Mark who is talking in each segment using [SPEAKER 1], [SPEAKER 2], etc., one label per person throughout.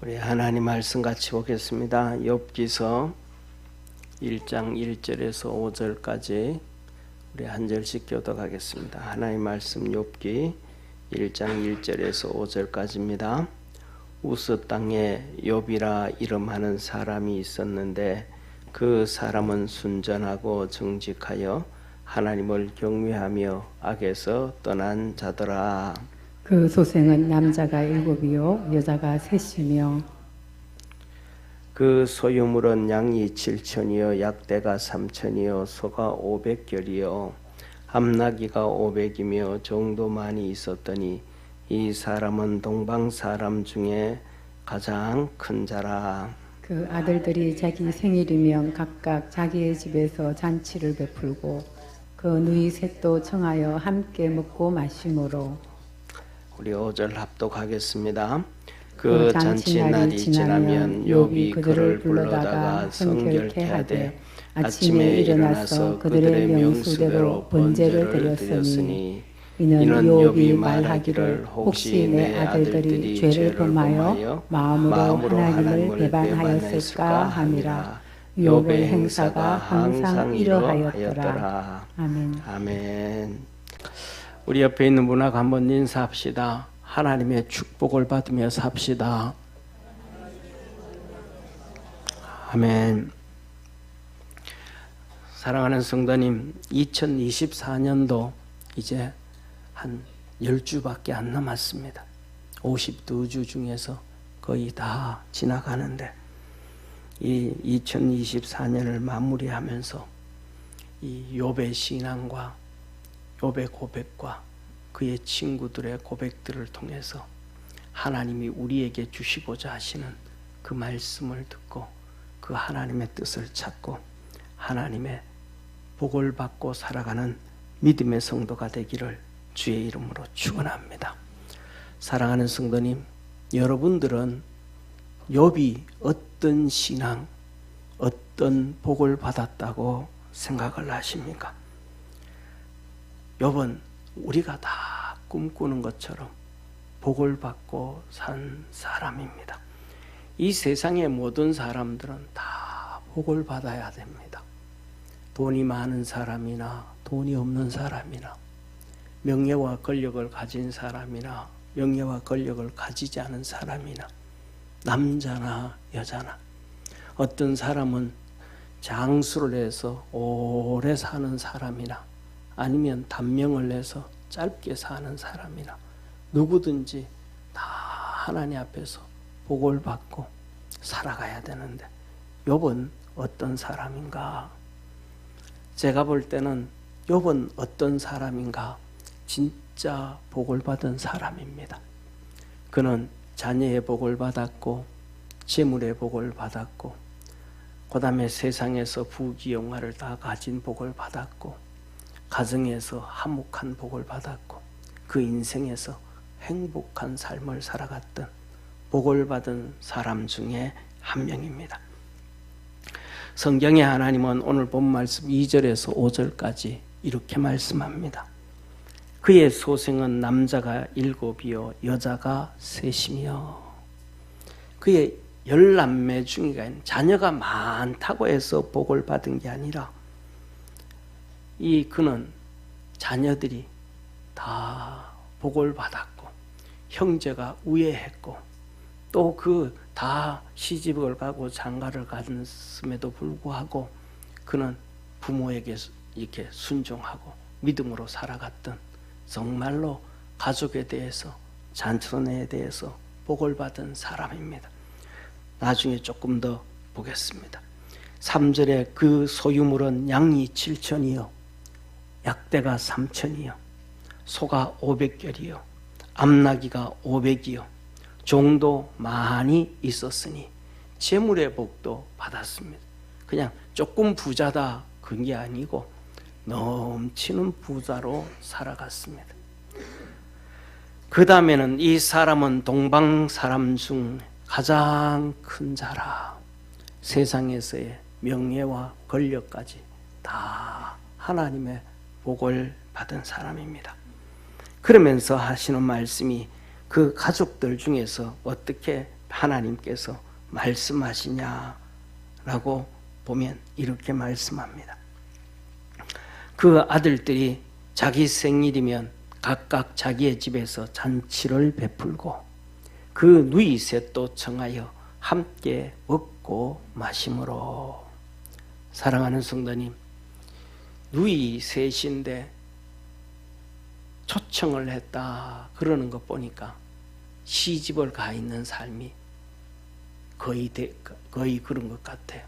[SPEAKER 1] 우리 하나님 말씀 같이 보겠습니다. 욥기서 1장 1절에서 5절까지 우리 한 절씩 교독하겠습니다. 하나님 말씀 욥기 1장 1절에서 5절까지입니다. 우스 땅에 욥이라 이름하는 사람이 있었는데 그 사람은 순전하고 정직하여 하나님을 경외하며 악에서 떠난 자더라.
[SPEAKER 2] 그 소생은 남자가 7이요 여자가 3이며
[SPEAKER 1] 그 소유물은 양이 7천이요 약대가 3천이요 소가 500결이요 암나귀가 500이며 종도 많이 있었더니 이 사람은 동방 사람 중에 가장 큰 자라.
[SPEAKER 2] 그 아들들이 자기 생일이면 각각 자기의 집에서 잔치를 베풀고 그 누이 셋도 청하여 함께 먹고 마심으로.
[SPEAKER 1] 우리 5절 합독하겠습니다. 그 잔치날이 지나면 욥이 그를 불러다가 성결케 하되 아침에 일어나서 그들의 명수대로 번제를 드렸으니 이는 욥이 말하기를 혹시 내 아들들이 죄를 범하여 마음으로 하나님을 배반하였을까 함이라. 욥의 행사가 항상 이러하였더라.
[SPEAKER 2] 아멘.
[SPEAKER 1] 아멘. 우리 옆에 있는 분하고 한번 인사합시다. 하나님의 축복을 받으며 삽시다. 아멘. 사랑하는 성도님, 2024년도 이제 한 10주밖에 안 남았습니다. 52주 중에서 거의 다 지나가는데 이 2024년을 마무리하면서 이 욥의 신앙과 욥의 고백과 그의 친구들의 고백들을 통해서 하나님이 우리에게 주시고자 하시는 그 말씀을 듣고 그 하나님의 뜻을 찾고 하나님의 복을 받고 살아가는 믿음의 성도가 되기를 주의 이름으로 축원합니다. 사랑하는 성도님, 여러분들은 욥이 어떤 신앙, 어떤 복을 받았다고 생각을 하십니까? 욥은 우리가 다 꿈꾸는 것처럼 복을 받고 산 사람입니다. 이 세상의 모든 사람들은 다 복을 받아야 됩니다. 돈이 많은 사람이나 돈이 없는 사람이나 명예와 권력을 가진 사람이나 명예와 권력을 가지지 않은 사람이나 남자나 여자나 어떤 사람은 장수를 해서 오래 사는 사람이나 아니면 단명을 내서 짧게 사는 사람이나 누구든지 다 하나님 앞에서 복을 받고 살아가야 되는데 욥은 어떤 사람인가? 제가 볼 때는 욥은 어떤 사람인가? 진짜 복을 받은 사람입니다. 그는 자녀의 복을 받았고 재물의 복을 받았고 그 다음에 세상에서 부귀영화를 다 가진 복을 받았고 가정에서 화목한 복을 받았고 그 인생에서 행복한 삶을 살아갔던 복을 받은 사람 중에 한 명입니다. 성경의 하나님은 오늘 본 말씀 2절에서 5절까지 이렇게 말씀합니다. 그의 소생은 남자가 7이요 여자가 3이며 그의 10남매 중에 자녀가 많다고 해서 복을 받은 게 아니라 그는 자녀들이 다 복을 받았고 형제가 우애했고 또 그 다 시집을 가고 장가를 갔음에도 불구하고 그는 부모에게 이렇게 순종하고 믿음으로 살아갔던 정말로 가족에 대해서 자손에 대해서 복을 받은 사람입니다. 나중에 조금 더 보겠습니다. 3절에 그 소유물은 양이 7천이요 약대가 3천이요 소가 500결이요 암나귀가 500이요 종도 많이 있었으니 재물의 복도 받았습니다. 그냥 조금 부자다 그게 아니고 넘치는 부자로 살아갔습니다. 그 다음에는 이 사람은 동방 사람 중 가장 큰 자라. 세상에서의 명예와 권력까지 다 하나님의 복을 받은 사람입니다. 그러면서 하시는 말씀이 그 가족들 중에서 어떻게 하나님께서 말씀하시냐라고 보면 이렇게 말씀합니다. 그 아들들이 자기 생일이면 각각 자기의 집에서 잔치를 베풀고 그 누이 셋도 청하여 함께 먹고 마심으로. 사랑하는 성도님, 누이 셋인데 초청을 했다 그러는 것 보니까 시집을 가 있는 삶이 거의 그런 것 같아요.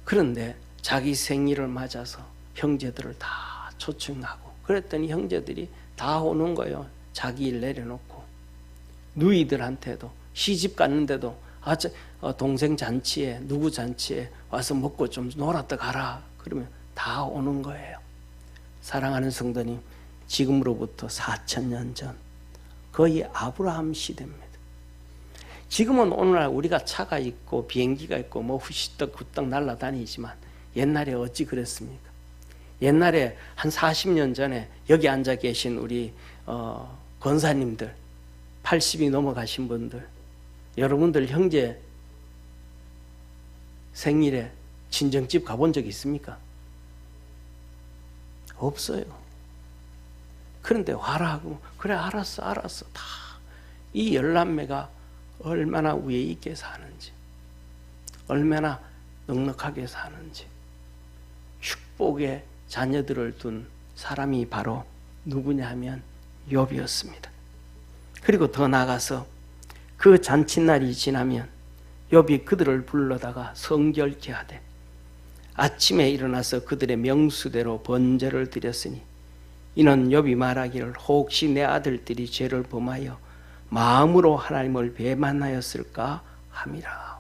[SPEAKER 1] 그런데 자기 생일을 맞아서 형제들을 다 초청하고 그랬더니 형제들이 다 오는 거예요. 자기 일 내려놓고. 누이들한테도 시집 갔는데도 동생 잔치에 누구 잔치에 와서 먹고 좀 놀았다 가라 그러면 다 오는 거예요. 사랑하는 성도님, 지금으로부터 4,000년 전 거의 아브라함 시대입니다. 지금은 오늘날 우리가 차가 있고 비행기가 있고 뭐 후시떡 날아다니지만 옛날에 어찌 그랬습니까? 옛날에 한 40년 전에 여기 앉아 계신 우리 권사님들 80이 넘어가신 분들, 여러분들 형제 생일에 친정집 가본 적 있습니까? 없어요. 그런데 와라 하고 그래 알았어 다 이 열남매가 얼마나 위에 있게 사는지, 얼마나 넉넉하게 사는지, 축복의 자녀들을 둔 사람이 바로 누구냐 하면 욥이었습니다. 그리고 더 나아가서 그 잔칫날이 지나면 욥이 그들을 불러다가 성결케 하되 아침에 일어나서 그들의 명수대로 번제를 드렸으니 이는 욥이 말하기를 혹시 내 아들들이 죄를 범하여 마음으로 하나님을 배반하였을까 함이라.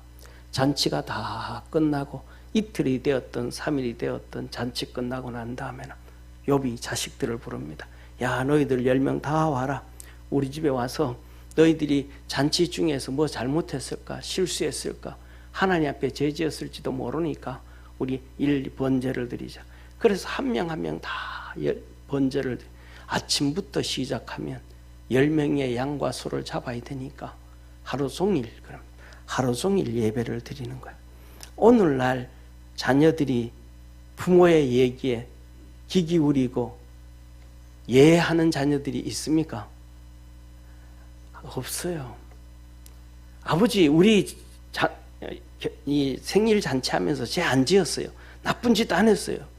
[SPEAKER 1] 잔치가 다 끝나고 이틀이 되었던 3일이 되었던 잔치 끝나고 난 다음에는 욥이 자식들을 부릅니다. 야, 너희들 10명 다 와라. 우리 집에 와서 너희들이 잔치 중에서 뭐 잘못했을까, 실수했을까, 하나님 앞에 죄지었을지도 모르니까 우리 번제를 드리자. 그래서 한 명 한 명 다 번제를 아침부터 시작하면 10명의 양과 소를 잡아야 되니까 하루 종일 예배를 드리는 거예요. 오늘날 자녀들이 부모의 얘기에 귀 기울이고 예하는 자녀들이 있습니까? 없어요. 아버지 우리 이 생일 잔치하면서 죄 안 지었어요. 나쁜 짓 안 했어요.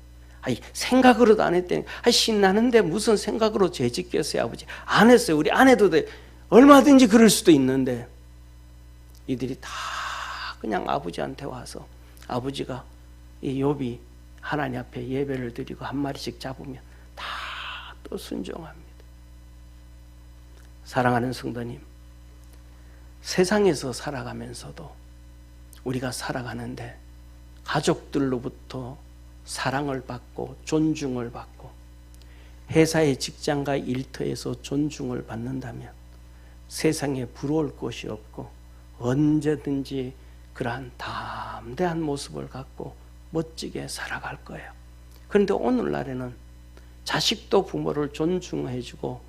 [SPEAKER 1] 생각으로도 안 했더니 신나는데 무슨 생각으로 죄 짓겠어요. 아버지 안 했어요. 우리 안 해도 돼. 얼마든지 그럴 수도 있는데 이들이 다 그냥 아버지한테 와서 아버지가 이 욥이 하나님 앞에 예배를 드리고 한 마리씩 잡으면 다 또 순종합니다. 사랑하는 성도님, 세상에서 살아가면서도 우리가 살아가는데 가족들로부터 사랑을 받고 존중을 받고 회사의 직장과 일터에서 존중을 받는다면 세상에 부러울 것이 없고 언제든지 그러한 담대한 모습을 갖고 멋지게 살아갈 거예요. 그런데 오늘날에는 자식도 부모를 존중해주고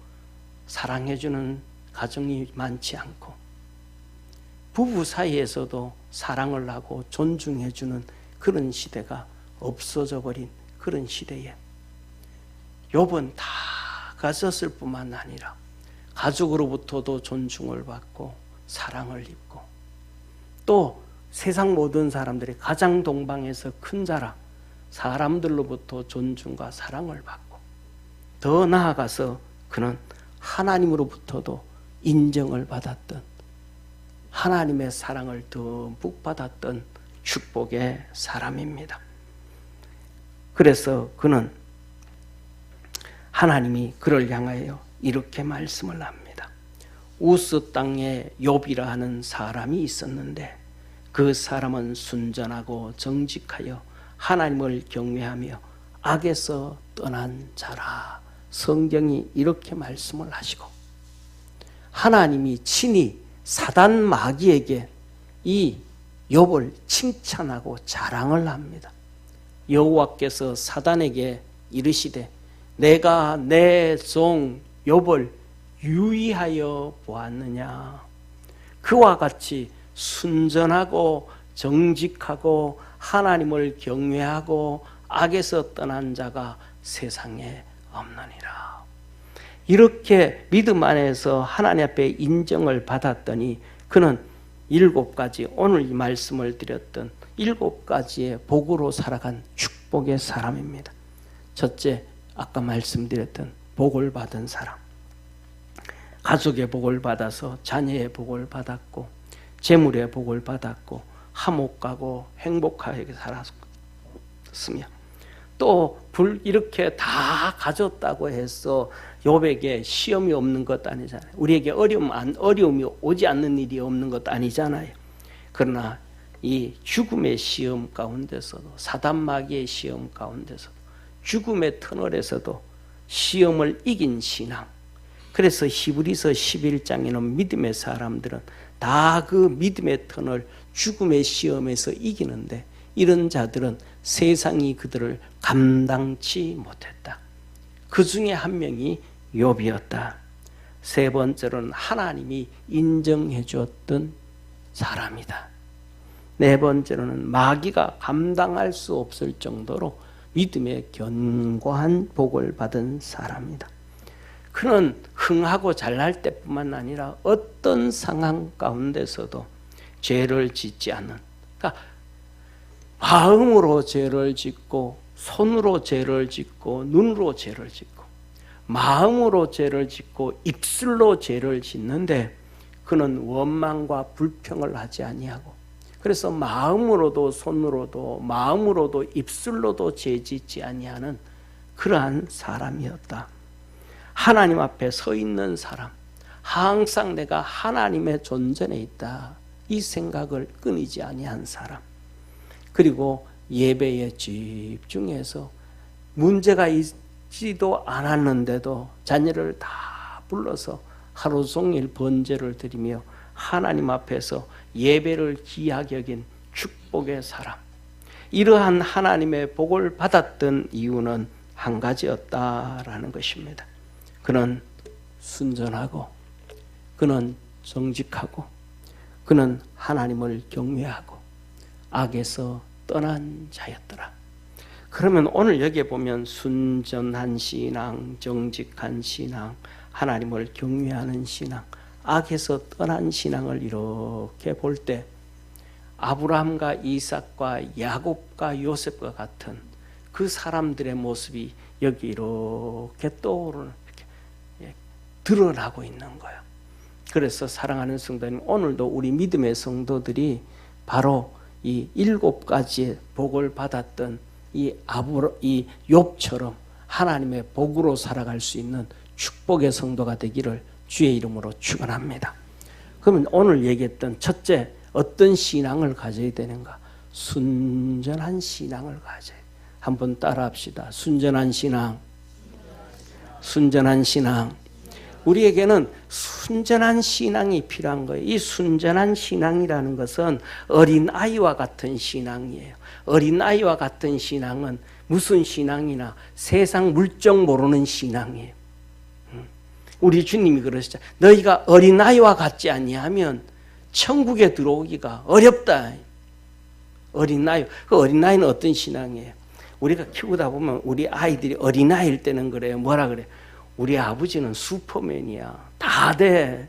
[SPEAKER 1] 사랑해주는 가정이 많지 않고 부부 사이에서도 사랑을 하고 존중해주는 그런 시대가 없어져 버린 그런 시대에 욥은 다 가졌을 뿐만 아니라 가족으로부터도 존중을 받고 사랑을 입고 또 세상 모든 사람들이 가장 동방에서 큰 자라 사람들로부터 존중과 사랑을 받고 더 나아가서 그는 하나님으로부터도 인정을 받았던 하나님의 사랑을 듬뿍 받았던 축복의 사람입니다. 그래서 그는 하나님이 그를 향하여 이렇게 말씀을 합니다. 우스 땅에 욥이라 하는 사람이 있었는데 그 사람은 순전하고 정직하여 하나님을 경외하며 악에서 떠난 자라. 성경이 이렇게 말씀을 하시고 하나님이 친히 사단 마귀에게 이 욥을 칭찬하고 자랑을 합니다. 여호와께서 사단에게 이르시되 내가 내 종 욥을 유의하여 보았느냐. 그와 같이 순전하고 정직하고 하나님을 경외하고 악에서 떠난 자가 세상에 없느니라. 이렇게 믿음 안에서 하나님 앞에 인정을 받았더니 그는 7가지, 오늘 이 말씀을 드렸던 7가지의 복으로 살아간 축복의 사람입니다. 첫째, 아까 말씀드렸던 복을 받은 사람. 가족의 복을 받아서 자녀의 복을 받았고, 재물의 복을 받았고, 화목하고 행복하게 살았으며, 또 이렇게 다 가졌다고 해서 욥에게 시험이 없는 것도 아니잖아요. 우리에게 어려움이 오지 않는 일이 없는 것도 아니잖아요. 그러나 이 죽음의 시험 가운데서도, 사단마귀의 시험 가운데서도, 죽음의 터널에서도 시험을 이긴 신앙. 그래서 히브리서 11장에는 믿음의 사람들은 다 그 믿음의 터널, 죽음의 시험에서 이기는데, 이런 자들은 세상이 그들을 감당치 못했다. 그 중에 한 명이 욥이었다. 세 번째로는 하나님이 인정해 주었던 사람이다. 네 번째로는 마귀가 감당할 수 없을 정도로 믿음의 견고한 복을 받은 사람이다. 그는 흥하고 잘날 때뿐만 아니라 어떤 상황 가운데서도 죄를 짓지 않는, 그러니까 마음으로 죄를 짓고, 손으로 죄를 짓고, 눈으로 죄를 짓고, 마음으로 죄를 짓고, 입술로 죄를 짓는데 그는 원망과 불평을 하지 아니하고, 그래서 마음으로도 손으로도 마음으로도 입술로도 죄 짓지 아니하는 그러한 사람이었다. 하나님 앞에 서 있는 사람, 항상 내가 하나님의 존전에 있다, 이 생각을 끊이지 아니한 사람. 그리고 예배에 집중해서 문제가 있지도 않았는데도 자녀를 다 불러서 하루 종일 번제를 드리며 하나님 앞에서 예배를 귀하게 여긴 축복의 사람. 이러한 하나님의 복을 받았던 이유는 한 가지였다라는 것입니다. 그는 순전하고, 그는 정직하고, 그는 하나님을 경외하고 악에서 떠난 자였더라. 그러면 오늘 여기에 보면 순전한 신앙, 정직한 신앙, 하나님을 경외하는 신앙, 악에서 떠난 신앙을 이렇게 볼 때 아브라함과 이삭과 야곱과 요셉과 같은 그 사람들의 모습이 여기 이렇게 떠오르는, 이렇게 드러나고 있는 거예요. 그래서 사랑하는 성도님, 오늘도 우리 믿음의 성도들이 바로 이 7가지의 복을 받았던 이 욥처럼 하나님의 복으로 살아갈 수 있는 축복의 성도가 되기를 주의 이름으로 축원합니다. 그러면 오늘 얘기했던 첫째, 어떤 신앙을 가져야 되는가? 순전한 신앙을 가져야 돼요. 한번 따라합시다. 순전한 신앙. 순전한 신앙. 우리에게는 순전한 신앙이 필요한 거예요. 이 순전한 신앙이라는 것은 어린아이와 같은 신앙이에요. 어린아이와 같은 신앙은 무슨 신앙이나 세상 물정 모르는 신앙이에요. 우리 주님이 그러시죠. 너희가 어린아이와 같지 아니하면 천국에 들어오기가 어렵다. 어린아이. 그 어린아이는 어떤 신앙이에요? 우리가 키우다 보면 우리 아이들이 어린아이일 때는 그래요. 뭐라 그래요? 우리 아버지는 슈퍼맨이야. 다 돼.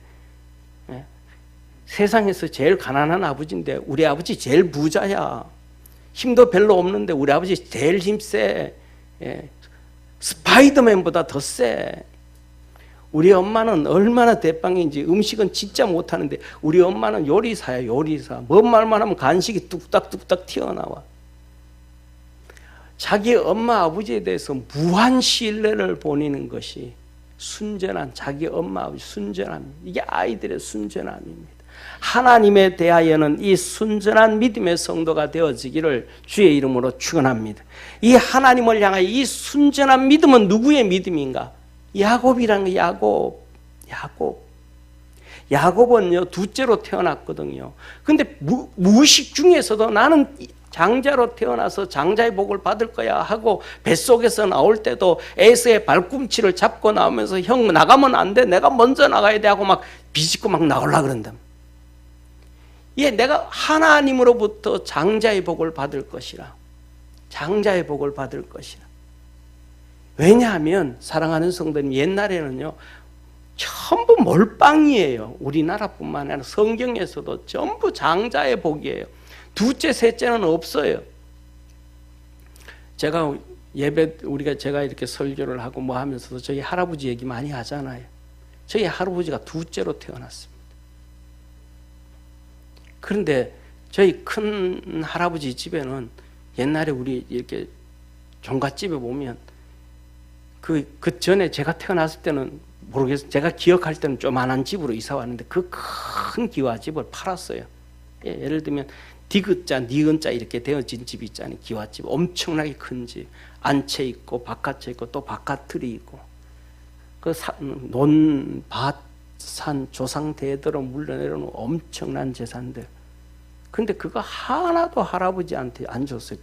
[SPEAKER 1] 세상에서 제일 가난한 아버지인데 우리 아버지 제일 부자야. 힘도 별로 없는데 우리 아버지 제일 힘세. 스파이더맨보다 더 세. 우리 엄마는 얼마나 대빵인지 음식은 진짜 못하는데 우리 엄마는 요리사야, 요리사. 뭔 말만 하면 간식이 뚝딱뚝딱 튀어나와. 자기 엄마 아버지에 대해서 무한 신뢰를 보이는 것이 순전한 자기 엄마 아버지 순전함. 이게 아이들의 순전함입니다. 하나님에 대하여는 이 순전한 믿음의 성도가 되어지기를 주의 이름으로 축원합니다. 이 하나님을 향한 이 순전한 믿음은 누구의 믿음인가? 야곱이란 거. 야곱은요 둘째로 태어났거든요. 근데 무의식 중에서도 나는 장자로 태어나서 장자의 복을 받을 거야 하고 뱃속에서 나올 때도 에서의 발꿈치를 잡고 나오면서 형 나가면 안 돼, 내가 먼저 나가야 돼 하고 막 비집고 막 나오려고 그런다. 예, 내가 하나님으로부터 장자의 복을 받을 것이라. 장자의 복을 받을 것이라. 왜냐하면 사랑하는 성도님, 옛날에는요 전부 몰빵이에요. 우리나라뿐만 아니라 성경에서도 전부 장자의 복이에요. 둘째, 셋째는 없어요. 제가 제가 이렇게 설교를 하고 뭐 하면서도 저희 할아버지 얘기 많이 하잖아요. 저희 할아버지가 둘째로 태어났습니다. 그런데 저희 큰 할아버지 집에는 옛날에 우리 이렇게 종갓집에 보면 그 전에 제가 태어났을 때는 모르겠어요. 제가 기억할 때는 조만한 집으로 이사 왔는데 그 큰 기와집을 팔았어요. 예, 예를 들면 디귿자, 니은자 이렇게 되어진 집 있잖아요. 기와집. 엄청나게 큰 집. 안채 있고 바깥채 있고 또 바깥틀이 있고 그 논, 밭, 산, 조상 대대로 물려내려는 엄청난 재산들. 근데 그거 하나도 할아버지한테 안 줬어요.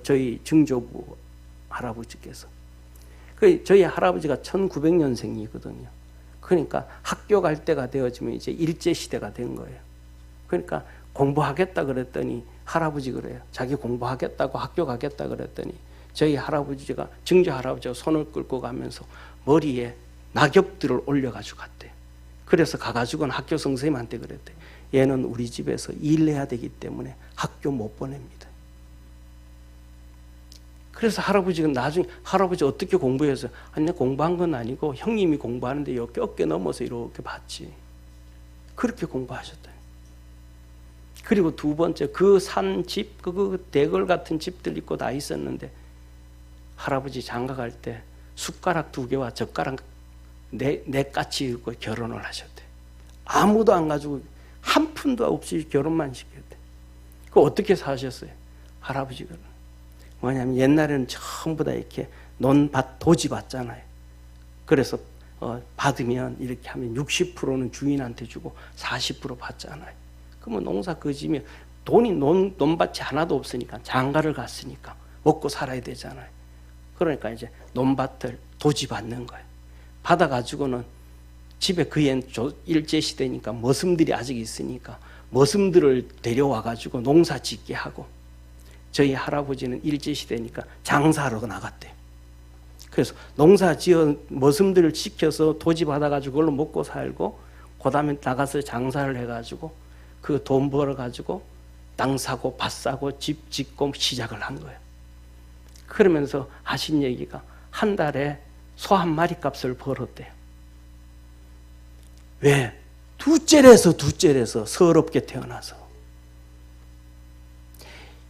[SPEAKER 1] 저희 증조부 할아버지께서. 저희 할아버지가 1900년생이거든요. 그러니까 학교 갈 때가 되어지면 이제 일제시대가 된 거예요. 그러니까 공부하겠다 그랬더니 할아버지 그래요. 자기 공부하겠다고 학교 가겠다 그랬더니 저희 할아버지가, 증조 할아버지가 손을 끌고 가면서 머리에 낙엽들을 올려가지고 갔대요. 그래서 가가지고는 학교 선생님한테 그랬대요. 얘는 우리 집에서 일해야 되기 때문에 학교 못 보냅니다. 그래서 할아버지가 나중에 할아버지 어떻게 공부해서 아니 공부한 건 아니고 형님이 공부하는데 이렇게 어깨 넘어서 이렇게 봤지. 그렇게 공부하셨다. 그리고 두 번째 그 산 집, 그 대걸 같은 집들 있고 다 있었는데 할아버지 장가 갈 때 숟가락 2개와 젓가락 4까치 입고 결혼을 하셨대. 아무도 안 가지고 한 푼도 없이 결혼만 시켰대. 그 어떻게 사셨어요? 할아버지가 뭐냐면 옛날에는 전부 다 이렇게 논밭 도지 받잖아요. 그래서 받으면 이렇게 하면 60%는 주인한테 주고 40% 받잖아요. 그러면 농사 그지면 돈이 논밭이 하나도 없으니까 장가를 갔으니까 먹고 살아야 되잖아요. 그러니까 이제 논밭을 도지 받는 거예요. 받아가지고는 집에 그엔 일제시대니까 머슴들이 아직 있으니까 머슴들을 데려와가지고 농사 짓게 하고 저희 할아버지는 일제시대니까 장사하러 나갔대요. 그래서 농사 지어 머슴들을 지켜서 도지 받아가지고 그걸로 먹고 살고 그 다음에 나가서 장사를 해가지고 그 돈 벌어가지고 땅 사고 밭 사고 집 짓고 시작을 한 거예요. 그러면서 하신 얘기가 한 달에 소 한 마리 값을 벌었대요. 왜? 둘째래서 서럽게 태어나서.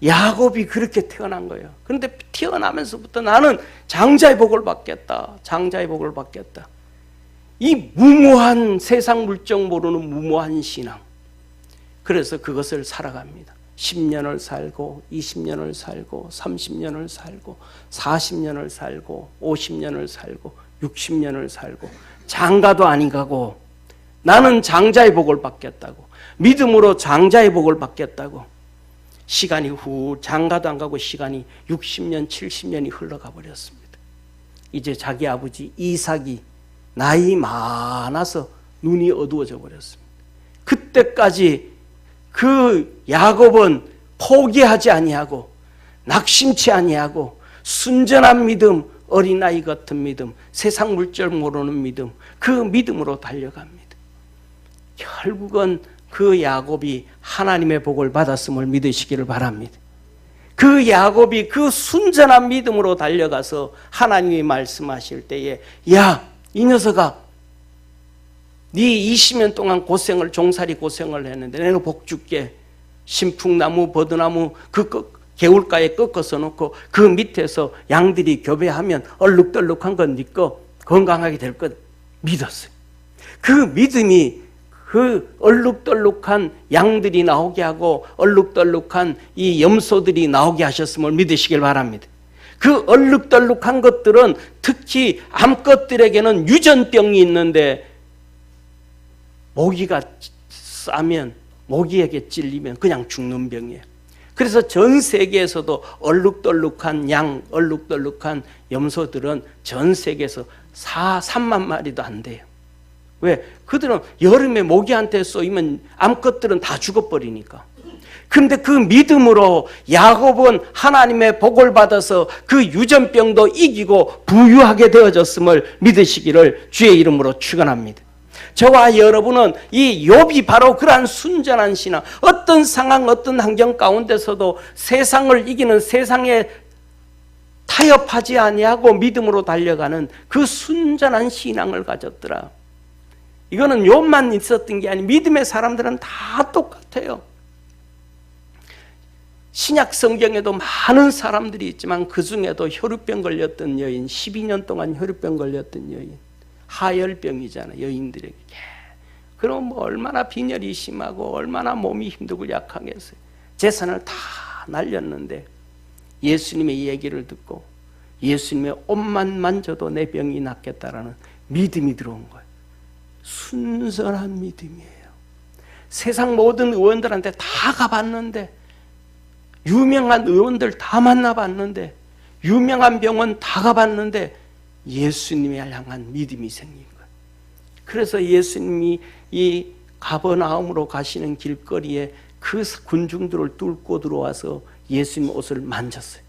[SPEAKER 1] 야곱이 그렇게 태어난 거예요. 그런데 태어나면서부터 나는 장자의 복을 받겠다. 장자의 복을 받겠다. 이 무모한 세상 물정 모르는 무모한 신앙. 그래서 그것을 살아갑니다. 10년을 살고 20년을 살고 30년을 살고 40년을 살고 50년을 살고 60년을 살고 장가도 안 가고 나는 장자의 복을 받겠다고 믿음으로 장자의 복을 받겠다고 시간이 장가도 안 가고 시간이 60년 70년이 흘러가 버렸습니다. 이제 자기 아버지 이삭이 나이 많아서 눈이 어두워져 버렸습니다. 그때까지 그 야곱은 포기하지 아니하고 낙심치 아니하고 순전한 믿음, 어린아이 같은 믿음, 세상 물정 모르는 믿음, 그 믿음으로 달려갑니다. 결국은 그 야곱이 하나님의 복을 받았음을 믿으시기를 바랍니다. 그 야곱이 그 순전한 믿음으로 달려가서 하나님이 말씀하실 때에 야, 이 녀석아 네 20년 동안 종살이 고생을 했는데 내가 복 줄게. 신풍나무, 버드나무 그 개울가에 꺾어서 놓고 그 밑에서 양들이 교배하면 얼룩덜룩한 건 네 거 건강하게 될 것 믿었어요. 그 믿음이 그 얼룩덜룩한 양들이 나오게 하고 얼룩덜룩한 이 염소들이 나오게 하셨음을 믿으시길 바랍니다. 그 얼룩덜룩한 것들은 특히 암컷들에게는 유전병이 있는데 모기가 싸면 모기에게 찔리면 그냥 죽는 병이에요. 그래서 전 세계에서도 얼룩덜룩한 양, 얼룩덜룩한 염소들은 전 세계에서 3만 마리도 안 돼요. 왜? 그들은 여름에 모기한테 쏘이면 암컷들은 다 죽어버리니까. 그런데 그 믿음으로 야곱은 하나님의 복을 받아서 그 유전병도 이기고 부유하게 되어졌음을 믿으시기를 주의 이름으로 축원합니다. 저와 여러분은 이 욥이 바로 그러한 순전한 신앙, 어떤 상황, 어떤 환경 가운데서도 세상을 이기는, 세상에 타협하지 아니하고 믿음으로 달려가는 그 순전한 신앙을 가졌더라. 이거는 욥만 있었던 게 아니고 믿음의 사람들은 다 똑같아요. 신약 성경에도 많은 사람들이 있지만 그 중에도 혈루병 걸렸던 여인, 12년 동안 혈루병 걸렸던 여인, 하열병이잖아요, 여인들에게. 그럼 뭐 얼마나 빈혈이 심하고 얼마나 몸이 힘들고 약하겠어요. 재산을 다 날렸는데 예수님의 얘기를 듣고 예수님의 옷만 만져도 내 병이 낫겠다라는 믿음이 들어온 거예요. 순전한 믿음이에요. 세상 모든 의원들한테 다 가봤는데, 유명한 의원들 다 만나봤는데, 유명한 병원 다 가봤는데 예수님에 향한 믿음이 생긴 거예요. 그래서 예수님이 이 가버나움으로 가시는 길거리에 그 군중들을 뚫고 들어와서 예수님 옷을 만졌어요.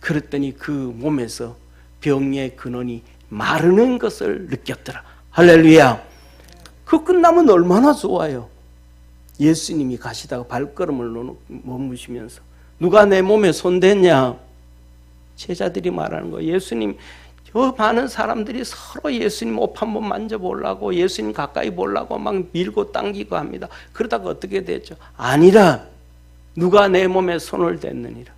[SPEAKER 1] 그랬더니 그 몸에서 병의 근원이 마르는 것을 느꼈더라. 할렐루야. 그 끝나면 얼마나 좋아요. 예수님이 가시다가 발걸음을 머무시면서 누가 내 몸에 손댔냐? 제자들이 말하는 거예요. 예수님, 저 많은 사람들이 서로 예수님 옷 한번 만져보려고, 예수님 가까이 보려고 막 밀고 당기고 합니다. 그러다가 어떻게 됐죠? 아니라 누가 내 몸에 손을 댔느니라.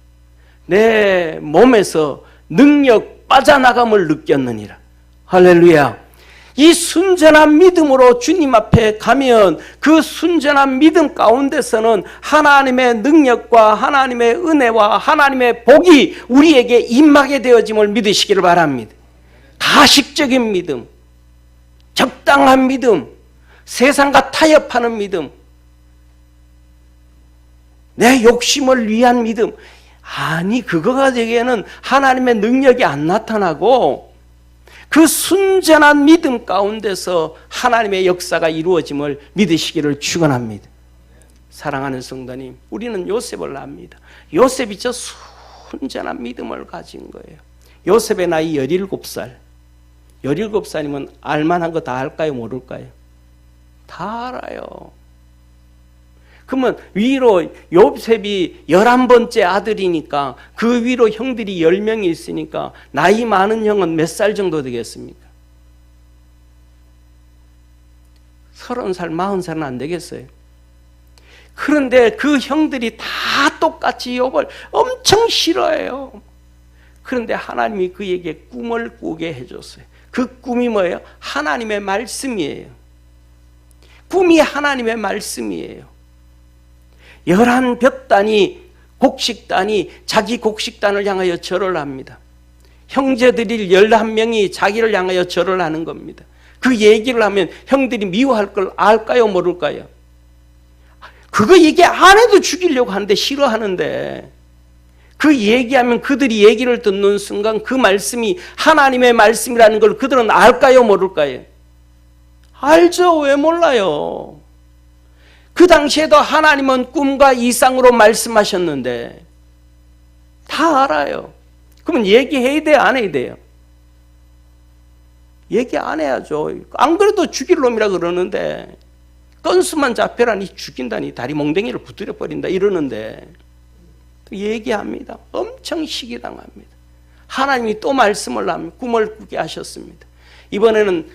[SPEAKER 1] 내 몸에서 능력 빠져나감을 느꼈느니라. 할렐루야. 이 순전한 믿음으로 주님 앞에 가면 그 순전한 믿음 가운데서는 하나님의 능력과 하나님의 은혜와 하나님의 복이 우리에게 임하게 되어짐을 믿으시기를 바랍니다. 가식적인 믿음, 적당한 믿음, 세상과 타협하는 믿음, 내 욕심을 위한 믿음, 아니 그거가 되기에는 하나님의 능력이 안 나타나고 그 순전한 믿음 가운데서 하나님의 역사가 이루어짐을 믿으시기를 축원합니다. 사랑하는 성도님, 우리는 요셉을 압니다. 요셉이 저 순전한 믿음을 가진 거예요. 요셉의 나이 17살. 17살이면 알만한 거 다 알까요? 모를까요? 다 알아요. 그러면 위로 요셉이 11번째 아들이니까 그 위로 형들이 10명이 있으니까 나이 많은 형은 몇 살 정도 되겠습니까? 30살, 40살은 안 되겠어요. 그런데 그 형들이 다 똑같이 욥을 엄청 싫어해요. 그런데 하나님이 그에게 꿈을 꾸게 해줬어요. 그 꿈이 뭐예요? 하나님의 말씀이에요. 꿈이 하나님의 말씀이에요. 11 벽단이, 곡식단이 자기 곡식단을 향하여 절을 합니다. 형제들이 11명이 자기를 향하여 절을 하는 겁니다. 그 얘기를 하면 형들이 미워할 걸 알까요? 모를까요? 그거 얘기 안 해도 죽이려고 하는데 싫어하는데, 그 얘기하면 그들이 얘기를 듣는 순간 그 말씀이 하나님의 말씀이라는 걸 그들은 알까요? 모를까요? 알죠. 왜 몰라요? 그 당시에도 하나님은 꿈과 이상으로 말씀하셨는데 다 알아요. 그러면 얘기해야 돼요? 안 해야 돼요? 얘기 안 해야죠. 안 그래도 죽일 놈이라 그러는데, 건수만 잡혀라니 죽인다니 다리 몽댕이를 부드려 버린다 이러는데 얘기합니다. 엄청 시기당합니다. 하나님이 또 말씀을 합니다. 꿈을 꾸게 하셨습니다. 이번에는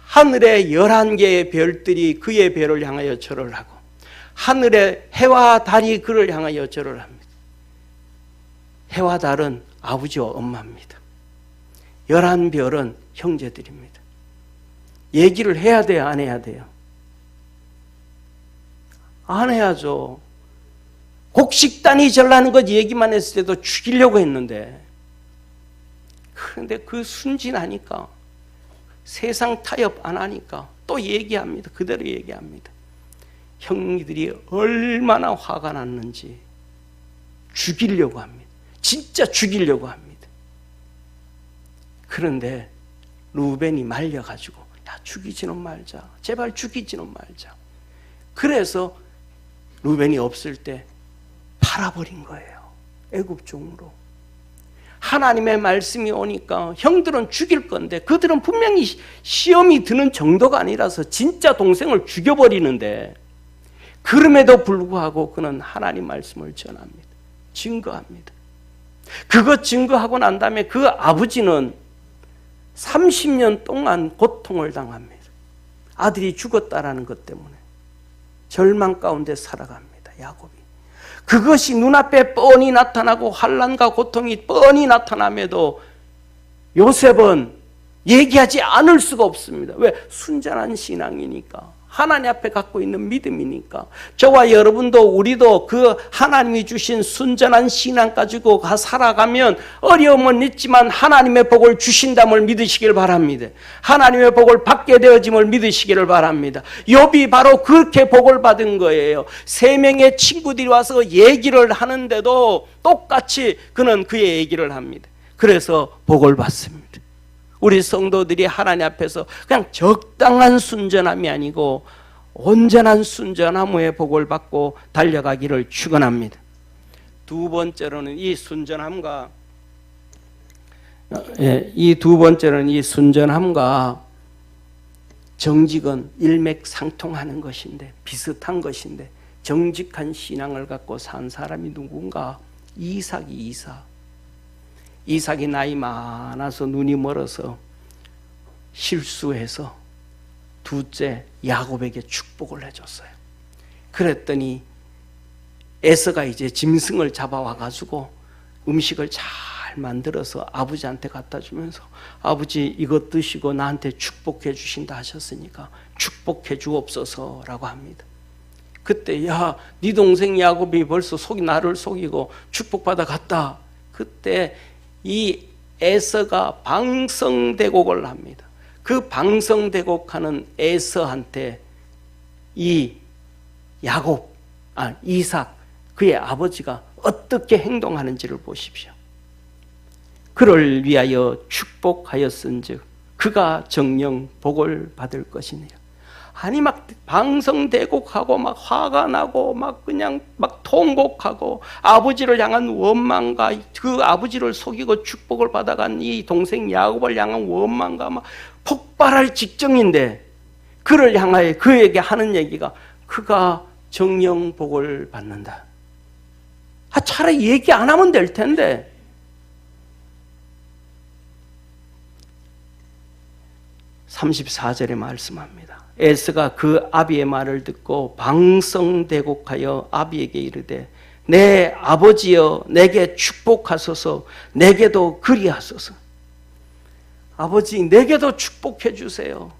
[SPEAKER 1] 하늘의 11개의 별들이 그의 별을 향하여 절을 하고 하늘의 해와 달이 그를 향하여 절을 합니다. 해와 달은 아버지와 엄마입니다. 11별은 형제들입니다. 얘기를 해야 돼요? 안 해야 돼요? 안 해야죠. 곡식단이 절라는 것 얘기만 했을 때도 죽이려고 했는데, 그런데 그 순진하니까, 세상 타협 안 하니까 또 얘기합니다. 그대로 얘기합니다. 형들이 얼마나 화가 났는지 죽이려고 합니다. 진짜 죽이려고 합니다. 그런데 루벤이 말려가지고 야, 죽이지는 말자. 제발 죽이지는 말자. 그래서 루벤이 없을 때 팔아버린 거예요. 애굽 종으로. 하나님의 말씀이 오니까 형들은 죽일 건데 그들은 분명히 시험이 드는 정도가 아니라서 진짜 동생을 죽여버리는데 그럼에도 불구하고 그는 하나님 말씀을 전합니다. 증거합니다. 그거 증거하고 난 다음에 그 아버지는 30년 동안 고통을 당합니다. 아들이 죽었다라는 것 때문에 절망 가운데 살아갑니다. 야곱이. 그것이 눈앞에 뻔히 나타나고 환난과 고통이 뻔히 나타남에도 요셉은 얘기하지 않을 수가 없습니다. 왜? 순전한 신앙이니까. 하나님 앞에 갖고 있는 믿음이니까. 저와 여러분도 우리도 그 하나님이 주신 순전한 신앙 가지고 살아가면 어려움은 있지만 하나님의 복을 주신다을 믿으시길 바랍니다. 하나님의 복을 받게 되어짐을 믿으시기를 바랍니다. 욥이 바로 그렇게 복을 받은 거예요. 3명의 친구들이 와서 얘기를 하는데도 똑같이 그는 그의 얘기를 합니다. 그래서 복을 받습니다. 우리 성도들이 하나님 앞에서 그냥 적당한 순전함이 아니고 온전한 순전함의 복을 받고 달려가기를 축원합니다. 두 번째로는 이 순전함과 정직은 일맥상통하는 것인데 비슷한 것인데 정직한 신앙을 갖고 산 사람이 누군가? 이삭이 나이 많아서 눈이 멀어서 실수해서 둘째 야곱에게 축복을 해줬어요. 그랬더니 에서가 이제 짐승을 잡아와가지고 음식을 잘 만들어서 아버지한테 갖다 주면서 아버지 이것 드시고 나한테 축복해 주신다 하셨으니까 축복해 주옵소서라고 합니다. 그때 야, 네 동생 야곱이 벌써 나를 속이고 축복받아 갔다. 그때 이 에서가 방성대곡을 합니다. 그 방성대곡하는 에서한테 이 이삭 그의 아버지가 어떻게 행동하는지를 보십시오. 그를 위하여 축복하였은즉 그가 정령 복을 받을 것이니라. 아니 막 방성대곡하고 막 화가 나고 막 그냥 막 통곡하고 아버지를 향한 원망과 그 아버지를 속이고 축복을 받아간 이 동생 야곱을 향한 원망과 막 폭발할 직전인데 그를 향하여 그에게 하는 얘기가 그가 정령 복을 받는다. 차라리 얘기 안 하면 될 텐데. (34절에) 말씀합니다. 에서가 그 아비의 말을 듣고 방성대곡하여 아비에게 이르되 내 아버지여 내게 축복하소서 내게도 그리하소서. 아버지 내게도 축복해 주세요.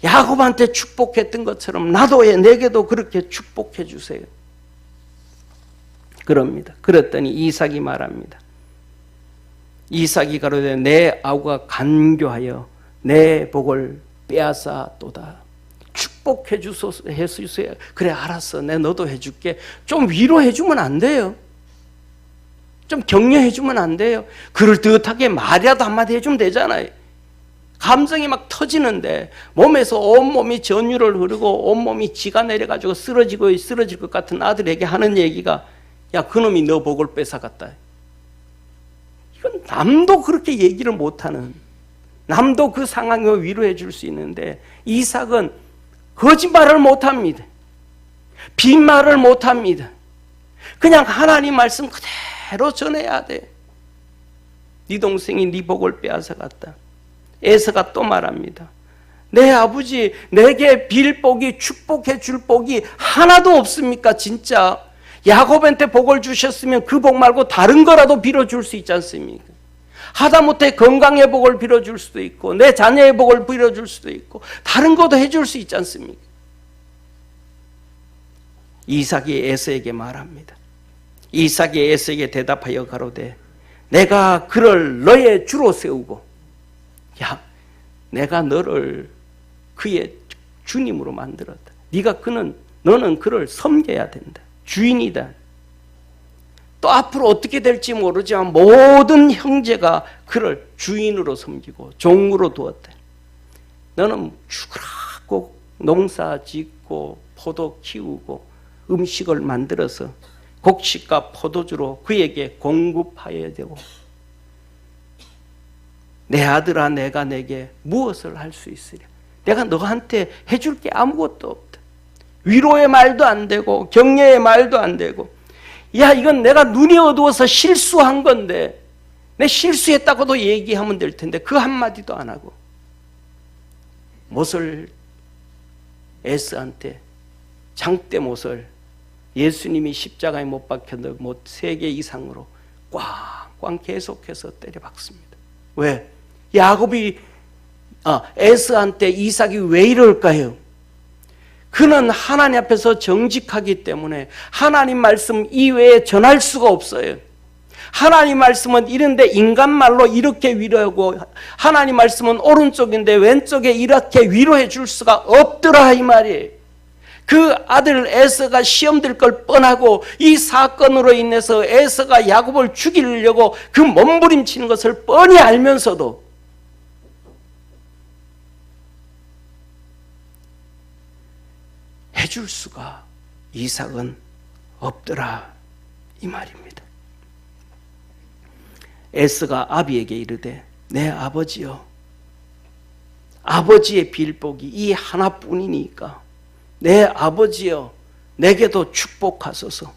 [SPEAKER 1] 야곱한테 축복했던 것처럼 나도 내게도 그렇게 축복해 주세요. 그럽니다. 그랬더니 이삭이 말합니다. 이삭이 가로되 내 아우가 간교하여 내 복을 빼앗아도다. 축복해 주소서 해주세요. 그래 알았어. 내 너도 해줄게. 좀 위로해 주면 안 돼요? 좀 격려해 주면 안 돼요? 그럴듯하게 말이라도 한마디 해주면 되잖아요. 감정이 막 터지는데 몸에서 온몸이 전율을 흐르고 온몸이 지가 내려가지고 쓰러질 것 같은 아들에게 하는 얘기가 야 그놈이 너 복을 뺏어갔다. 이건 남도 그렇게 얘기를 못하는, 남도 그 상황에 위로해 줄 수 있는데 이삭은 거짓말을 못합니다. 빈말을 못합니다. 그냥 하나님 말씀 그대로 전해야 돼. 네 동생이 네 복을 빼앗아갔다. 에서가 또 말합니다. 내 아버지 내게 빌 복이 축복해 줄 복이 하나도 없습니까? 진짜 야곱한테 복을 주셨으면 그 복 말고 다른 거라도 빌어줄 수 있지 않습니까? 하다못해 건강의 복을 빌어줄 수도 있고 내 자녀의 복을 빌어줄 수도 있고 다른 것도 해줄 수 있지 않습니까? 이삭이 에서에게 말합니다. 이삭이 에서에게 대답하여 가로되 내가 그를 너의 주로 세우고 야 내가 너를 그의 주님으로 만들었다. 너는 그를 섬겨야 된다. 주인이다. 또 앞으로 어떻게 될지 모르지만 모든 형제가 그를 주인으로 섬기고 종으로 두었다. 너는 죽으라고 농사 짓고 포도 키우고 음식을 만들어서 곡식과 포도주로 그에게 공급하여야 되고, 내 아들아 내가 내게 무엇을 할 수 있으랴? 내가 너한테 해줄 게 아무것도 없다. 위로의 말도 안 되고 격려의 말도 안 되고, 야 이건 내가 눈이 어두워서 실수한 건데 내 실수했다고도 얘기하면 될 텐데 그 한마디도 안 하고 못을 에스한테 장대 못을 예수님이 십자가에 못 박혔던 못 3개 이상으로 꽝꽝 계속해서 때려 박습니다. 왜? 야곱이 에스한테 이삭이 왜 이럴까요? 그는 하나님 앞에서 정직하기 때문에 하나님 말씀 이외에 전할 수가 없어요. 하나님 말씀은 이런데 인간 말로 이렇게 위로하고, 하나님 말씀은 오른쪽인데 왼쪽에 이렇게 위로해 줄 수가 없더라 이 말이에요. 그 아들 에서가 시험 들 걸 뻔하고 이 사건으로 인해서 에서가 야곱을 죽이려고 그 몸부림치는 것을 뻔히 알면서도 해줄 수가 이삭은 없더라 이 말입니다. 에서가 아비에게 이르되 내 아버지여, 아버지의 빌복이 이 하나뿐이니까 내 아버지여 내게도 축복하소서,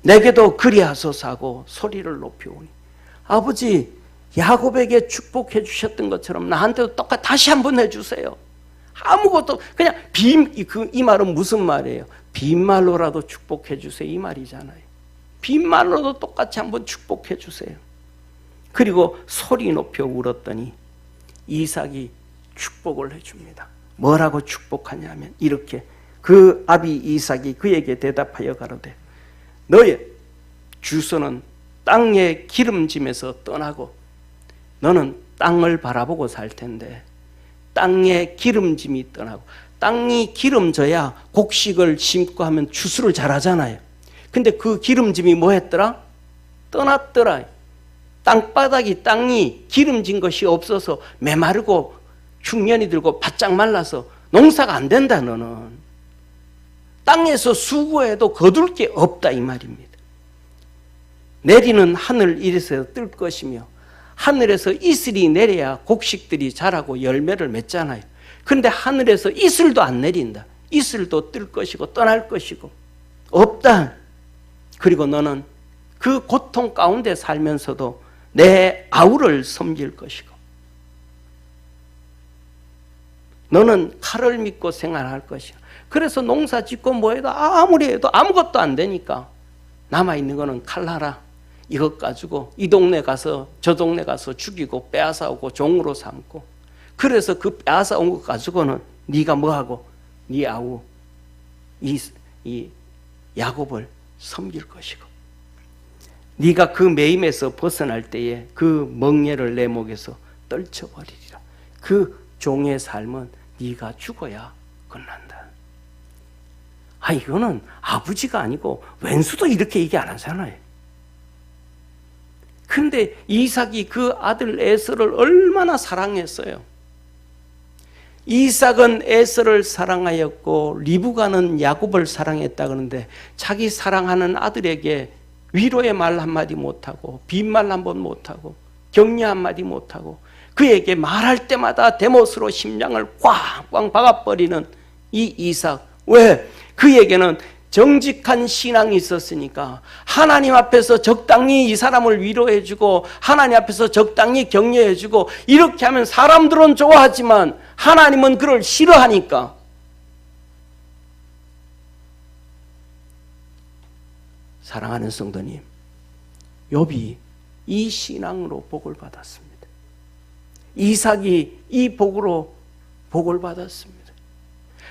[SPEAKER 1] 내게도 그리하소서 하고 소리를 높여오니, 아버지 야곱에게 축복해 주셨던 것처럼 나한테도 똑같이 다시 한번 해주세요. 아무것도 그냥 이 말은 무슨 말이에요? 빈말로라도 축복해 주세요 이 말이잖아요. 빈말로도 똑같이 한번 축복해 주세요. 그리고 소리 높여 울었더니 이삭이 축복을 해줍니다. 뭐라고 축복하냐면 이렇게, 그 아비 이삭이 그에게 대답하여 가로되 너의 주소는 땅의 기름짐에서 떠나고 너는 땅을 바라보고 살 텐데 땅의 기름짐이 떠나고, 땅이 기름져야 곡식을 심고 하면 추수를 잘하잖아요. 근데 그 기름짐이 뭐 했더라? 떠났더라. 땅이 기름진 것이 없어서 메마르고 흉년이 들고 바짝 말라서 농사가 안 된다. 너는 땅에서 수고해도 거둘 게 없다 이 말입니다. 내리는 하늘 이래서 뜰 것이며, 하늘에서 이슬이 내려야 곡식들이 자라고 열매를 맺잖아요. 그런데 하늘에서 이슬도 안 내린다. 이슬도 뜰 것이고 떠날 것이고 없다. 그리고 너는 그 고통 가운데 살면서도 내 아우를 섬길 것이고, 너는 칼을 믿고 생활할 것이야. 그래서 농사 짓고 뭐해도 아무리 해도 아무것도 안 되니까 남아있는 거는 칼하라. 이것 가지고 이 동네 가서 저 동네 가서 죽이고 빼앗아 오고 종으로 삼고, 그래서 그 빼앗아 온 것 가지고는 네가 뭐하고 네 아우 이 야곱을 섬길 것이고, 네가 그 매임에서 벗어날 때에 그 멍에를 내 목에서 떨쳐버리리라. 그 종의 삶은 네가 죽어야 끝난다. 이거는 아버지가 아니고 왼수도 이렇게 얘기 안 하잖아요. 근데 이삭이 그 아들 에서를 얼마나 사랑했어요. 이삭은 에서를 사랑하였고 리브가는 야곱을 사랑했다 그러는데, 자기 사랑하는 아들에게 위로의 말 한마디 못하고 빈말 한번 못하고 격려 한마디 못하고 그에게 말할 때마다 대못으로 심장을 꽝꽝 박아버리는 이 이삭. 왜? 그에게는 정직한 신앙이 있었으니까 하나님 앞에서 적당히 이 사람을 위로해주고 하나님 앞에서 적당히 격려해주고, 이렇게 하면 사람들은 좋아하지만 하나님은 그를 싫어하니까 사랑하는 성도님, 욥이 이 신앙으로 복을 받았습니다. 이삭이 이 복으로 복을 받았습니다.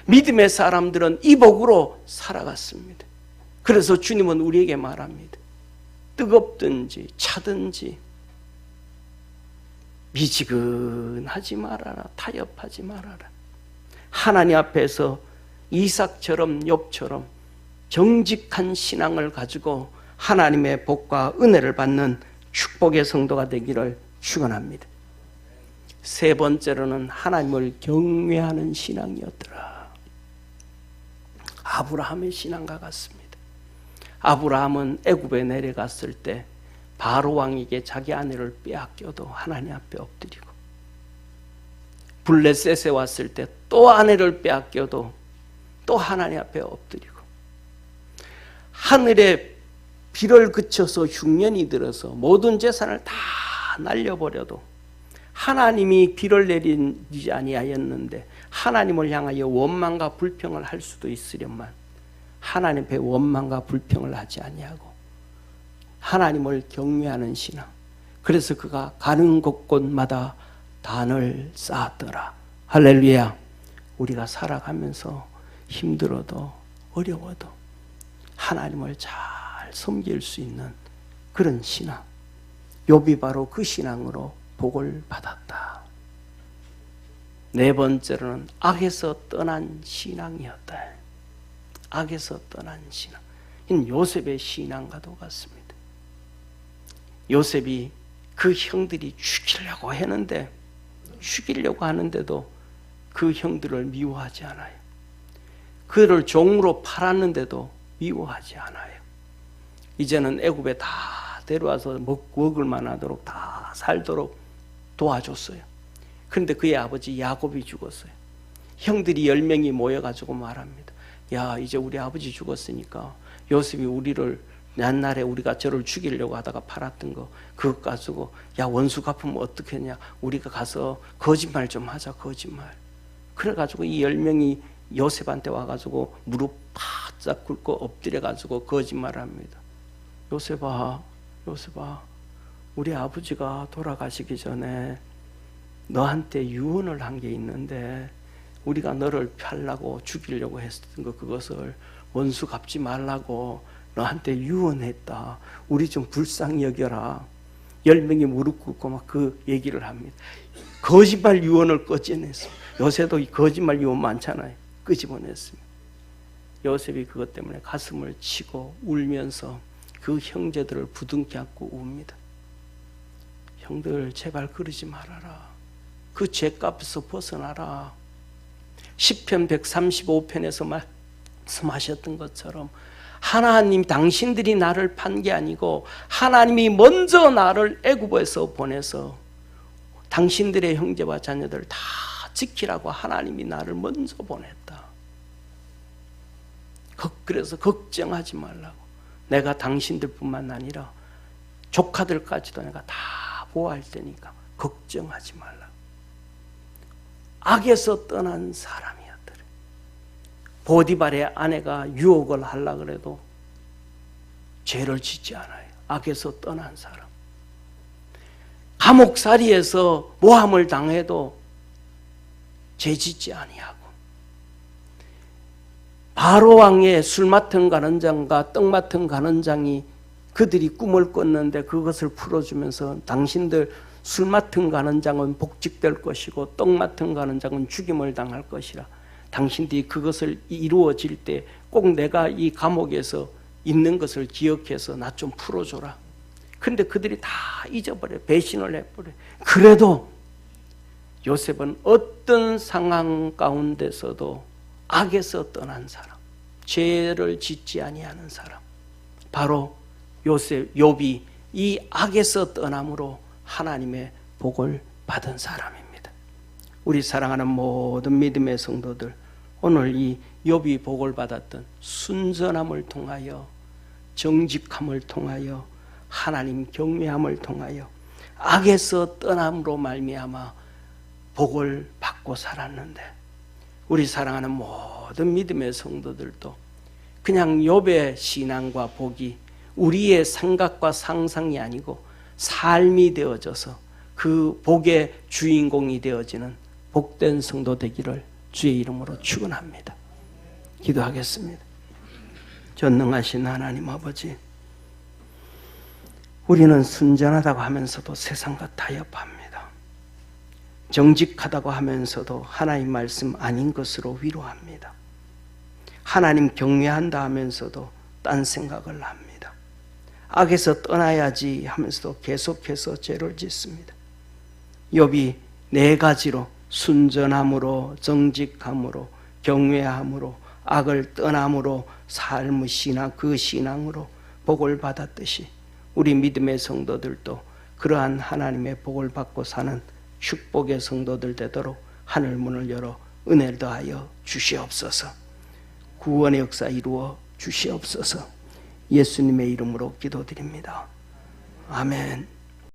[SPEAKER 1] 믿음의 사람들은 이 복으로 살아갔습니다. 그래서 주님은 우리에게 말합니다. 뜨겁든지 차든지 미지근하지 말아라. 타협하지 말아라. 하나님 앞에서 이삭처럼 욥처럼 정직한 신앙을 가지고 하나님의 복과 은혜를 받는 축복의 성도가 되기를 축원합니다. 세 번째로는 하나님을 경외하는 신앙이었더라. 아브라함의 신앙과 같습니다. 아브라함은 애굽에 내려갔을 때 바로 왕에게 자기 아내를 빼앗겨도 하나님 앞에 엎드리고, 블레셋에 왔을 때 또 아내를 빼앗겨도 또 하나님 앞에 엎드리고, 하늘에 비를 그쳐서 흉년이 들어서 모든 재산을 다 날려버려도 하나님이 비를 내리지 아니하였는데 하나님을 향하여 원망과 불평을 할 수도 있으련만 하나님 앞에 원망과 불평을 하지 아니하고 하나님을 경외하는 신앙. 그래서 그가 가는 곳곳마다 단을 쌓았더라. 할렐루야. 우리가 살아가면서 힘들어도 어려워도 하나님을 잘 섬길 수 있는 그런 신앙. 욥이 바로 그 신앙으로 복을 받았다. 네 번째로는 악에서 떠난 신앙이었다. 악에서 떠난 신앙. 이는 요셉의 신앙과도 같습니다. 요셉이 그 형들이 죽이려고 하는데도 그 형들을 미워하지 않아요. 그를 종으로 팔았는데도 미워하지 않아요. 이제는 애굽에 다 데려와서 먹을 만하도록 다 살도록 도와줬어요. 그런데 그의 아버지 야곱이 죽었어요. 형들이 10명이 모여가지고 말합니다. 야, 이제 우리 아버지 죽었으니까 요셉이 우리를 옛날에 우리가 저를 죽이려고 하다가 팔았던 거 그것 가지고 야, 원수 갚으면 어떻게 하냐, 우리가 가서 거짓말 좀 하자. 거짓말. 그래가지고 이 10명이 요셉한테 와가지고 무릎 바짝 꿇고 엎드려가지고 거짓말합니다. 요셉아, 우리 아버지가 돌아가시기 전에 너한테 유언을 한 게 있는데 우리가 너를 팔라고 죽이려고 했던 거, 그것을 원수 갚지 말라고 너한테 유언했다. 우리 좀 불쌍히 여겨라. 10명이 무릎 꿇고 막 그 얘기를 합니다. 거짓말 유언을 끄집어냈습니다. 요새도 거짓말 유언 많잖아요. 끄집어냈습니다. 요셉이 그것 때문에 가슴을 치고 울면서 그 형제들을 부둥켜 안고 웁니다. 형들 제발 그러지 말아라. 그 죄값에서 벗어나라. 시편 135편에서 말씀하셨던 것처럼 하나님, 당신들이 나를 판 게 아니고 하나님이 먼저 나를 애굽에서 보내서 당신들의 형제와 자녀들 다 지키라고 하나님이 나를 먼저 보냈다. 그래서 걱정하지 말라고. 내가 당신들뿐만 아니라 조카들까지도 내가 다 보호할 테니까 걱정하지 말라고. 악에서 떠난 사람이었더래. 보디발의 아내가 유혹을 하려고 해도 죄를 짓지 않아요. 악에서 떠난 사람. 감옥살이에서 모함을 당해도 죄 짓지 아니하고, 바로 왕의 술 맡은 간원장과 떡 맡은 간원장이 그들이 꿈을 꿨는데 그것을 풀어주면서 당신들 술 맡은 간원장은 복직될 것이고 떡 맡은 간원장은 죽임을 당할 것이라. 당신들이 그것을 이루어질 때 꼭 내가 이 감옥에서 있는 것을 기억해서 나 좀 풀어줘라. 근데 그들이 다 잊어버려. 배신을 해버려. 그래도 요셉은 어떤 상황 가운데서도 악에서 떠난 사람, 죄를 짓지 아니하는 사람, 바로 욥이 이 악에서 떠남으로 하나님의 복을 받은 사람입니다. 우리 사랑하는 모든 믿음의 성도들, 오늘 이 욥이 복을 받았던 순전함을 통하여, 정직함을 통하여, 하나님 경외함을 통하여 악에서 떠남으로 말미암아 복을 받고 살았는데, 우리 사랑하는 모든 믿음의 성도들도 그냥 욥의 신앙과 복이 우리의 생각과 상상이 아니고 삶이 되어져서 그 복의 주인공이 되어지는 복된 성도 되기를 주의 이름으로 축원합니다. 기도하겠습니다. 전능하신 하나님 아버지, 우리는 순전하다고 하면서도 세상과 타협합니다. 정직하다고 하면서도 하나님 말씀 아닌 것으로 위로합니다. 하나님 경외한다 하면서도 딴 생각을 합니다. 악에서 떠나야지 하면서도 계속해서 죄를 짓습니다. 욥이 네 가지로 순전함으로, 정직함으로, 경외함으로, 악을 떠남으로 삶의 신앙, 그 신앙으로 복을 받았듯이 우리 믿음의 성도들도 그러한 하나님의 복을 받고 사는 축복의 성도들 되도록 하늘 문을 열어 은혜를 더하여 주시옵소서. 구원의 역사 이루어 주시옵소서. 예수님의 이름으로 기도드립니다. 아멘.